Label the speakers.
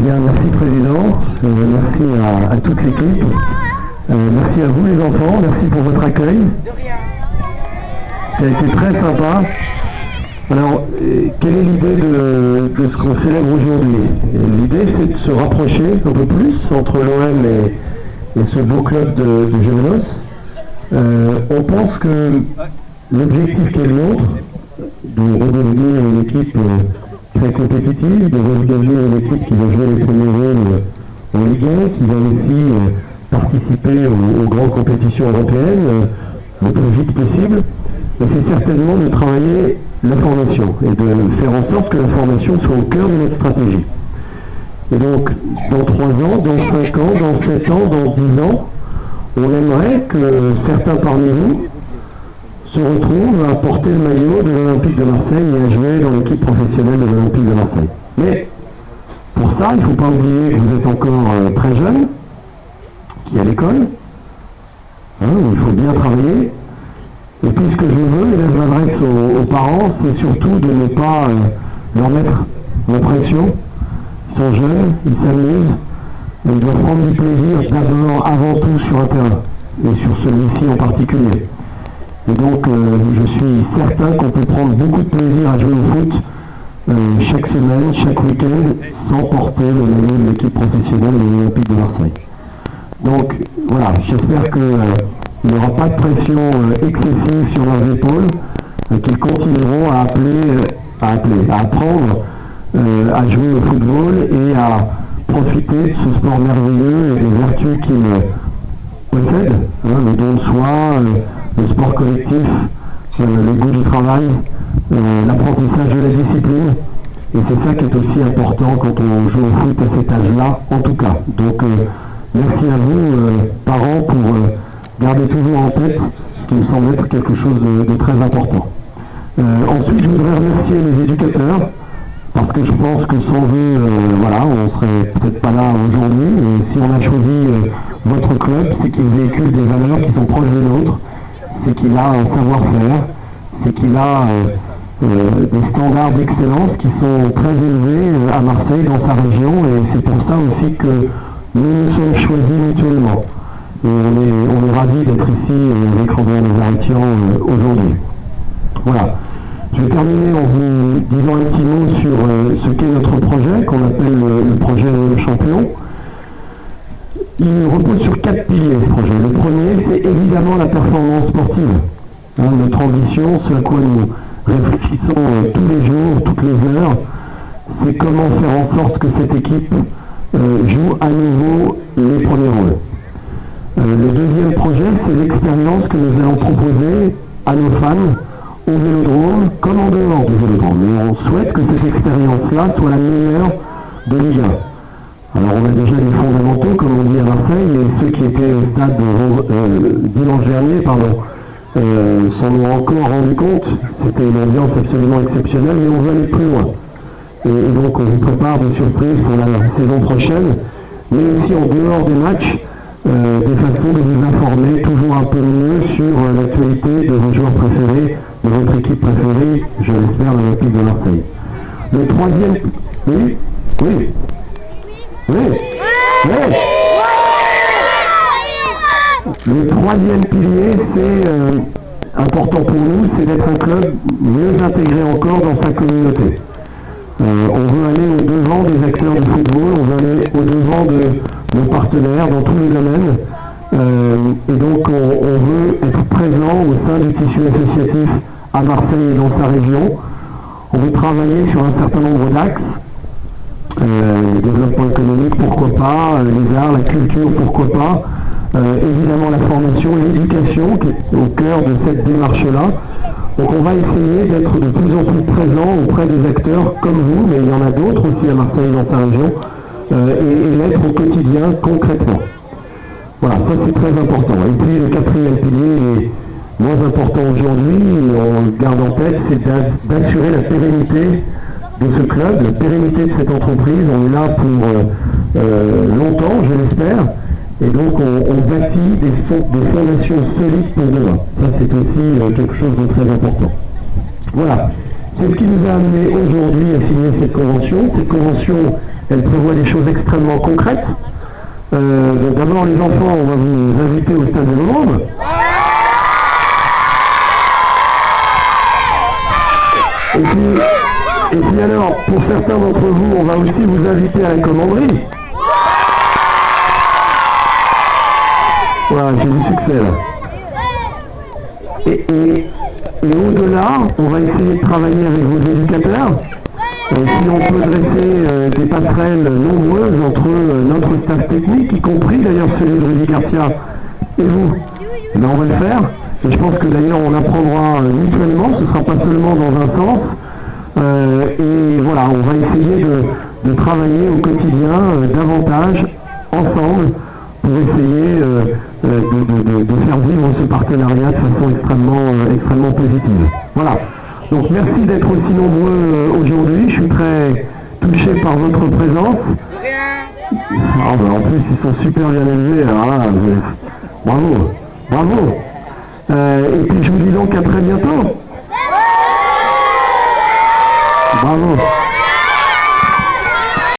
Speaker 1: Bien, merci Président, merci à toute l'équipe, merci à vous les enfants, merci pour votre accueil. Ça a été très sympa. Alors, quelle est l'idée de ce qu'on célèbre aujourd'hui? L'idée, c'est de se rapprocher un peu plus entre l'OM et ce beau club de Gémenos. On pense que l'objectif qui est le nôtre, de redevenir une équipe très compétitive, de redevenir une équipe qui va jouer les premiers rôles en Ligue 1, qui va aussi participer aux grandes compétitions européennes le plus vite possible, c'est certainement de travailler la formation et de faire en sorte que la formation soit au cœur de notre stratégie. Et donc, dans 3 ans, dans 5 ans, dans 7 ans, dans 10 ans, on aimerait que certains parmi nous se retrouvent à porter le maillot de l'Olympique de Marseille et à jouer dans l'équipe professionnelle de l'Olympique de Marseille. Mais, pour ça, il ne faut pas oublier que vous êtes encore très jeune, qui est à l'école, où il faut bien travailler. Et puis ce que je veux, et là je m'adresse aux parents, c'est surtout de ne pas leur mettre la pression. Ils sont jeunes, ils s'amusent, et ils doivent prendre du plaisir d'abord, avant tout sur un terrain, et sur celui-ci en particulier. Et donc je suis certain qu'on peut prendre beaucoup de plaisir à jouer au foot chaque semaine, chaque week-end, sans porter le maillot de l'équipe professionnelle de l'Olympique de Marseille. Donc voilà, j'espère qu'il n'y aura pas de pression excessive sur leurs épaules, qu'ils continueront à apprendre à jouer au football et à profiter de ce sport merveilleux et des vertus qu'il possède, le don de soi, le sport collectif, le goût du travail, l'apprentissage de la discipline. Et c'est ça qui est aussi important quand on joue au foot à cet âge-là, en tout cas. Donc merci à vous, parents, pour garder toujours en tête ce qui me semble être quelque chose de très important. Ensuite, je voudrais remercier les éducateurs, parce que je pense que sans eux, on serait peut-être pas là aujourd'hui. Et si on a choisi votre club, c'est qu'il véhicule des valeurs qui sont proches des nôtres, c'est qu'il a un savoir-faire, c'est qu'il a des standards d'excellence qui sont très élevés à Marseille, dans sa région, et c'est pour ça aussi que nous nous sommes choisis mutuellement. Et on est ravis d'être ici avec Robert Lézaretian aujourd'hui. Voilà. Je vais terminer en vous disant un petit mot sur ce qu'est notre projet, qu'on appelle le projet Champion. Il repose sur 4 piliers, ce projet. Le premier, c'est évidemment la performance sportive. Notre ambition, ce à quoi nous réfléchissons tous les jours, toutes les heures, c'est comment faire en sorte que cette équipe joue à nouveau les premiers rôles. Le deuxième projet, c'est l'expérience que nous allons proposer à nos fans au Vélodrome, comme en dehors du Vélodrome. Et on souhaite que cette expérience-là soit la meilleure de Ligue 1. Alors on a déjà des fondamentaux, comme on dit à Marseille, et ceux qui étaient au stade dimanche dernier, s'en ont encore rendu compte. C'était une ambiance absolument exceptionnelle, mais on veut aller plus loin. Et donc on vous prépare des surprises pour la saison prochaine, mais aussi en dehors des matchs, des façons de vous informer toujours un peu mieux sur l'actualité de vos joueurs préférés, de votre équipe préférée, je l'espère, l'Olympique de Marseille. Le troisième... Oui. Le troisième pilier, c'est important pour nous, c'est d'être un club mieux intégré encore dans sa communauté. On veut aller au-devant des acteurs du football, on veut aller au-devant de nos partenaires dans tous les domaines. Et donc on veut être présent au sein du tissu associatif à Marseille et dans sa région. On veut travailler sur un certain nombre d'axes. Le développement économique, pourquoi pas, les arts, la culture, pourquoi pas. Évidemment la formation, l'éducation qui est au cœur de cette démarche-là. Donc on va essayer d'être de plus en plus présent auprès des acteurs comme vous, mais il y en a d'autres aussi à Marseille et dans sa région, et l'être au quotidien concrètement. Voilà, ça c'est très important. Et puis le quatrième pilier est moins important aujourd'hui, on le garde en tête, c'est d'assurer la pérennité de ce club, la pérennité de cette entreprise. On est là pour longtemps, je l'espère. Et donc on bâtit des fondations solides pour demain. Ça c'est aussi quelque chose de très important. Voilà. C'est ce qui nous a amené aujourd'hui à signer cette convention elle prévoit des choses extrêmement concrètes. Donc d'abord les enfants, on va vous inviter au stade Vélodrome. Et puis alors, pour certains d'entre vous, on va aussi vous inviter à la commanderie. Voilà, j'ai du succès là. Et au-delà, on va essayer de travailler avec vos éducateurs. Si on peut dresser des passerelles nombreuses entre notre staff technique, y compris d'ailleurs celui de Rudy Garcia et vous, ben on va le faire. Et je pense que d'ailleurs on apprendra mutuellement, ce ne sera pas seulement dans un sens. Et voilà, on va essayer de travailler au quotidien davantage ensemble pour essayer de faire vivre ce partenariat de façon extrêmement positive. Voilà. Donc merci d'être aussi nombreux aujourd'hui. Je suis très touché par votre présence. Ah ben, en plus ils sont super bien élevés. Alors là, bravo, bravo. Et puis je vous dis donc à très bientôt.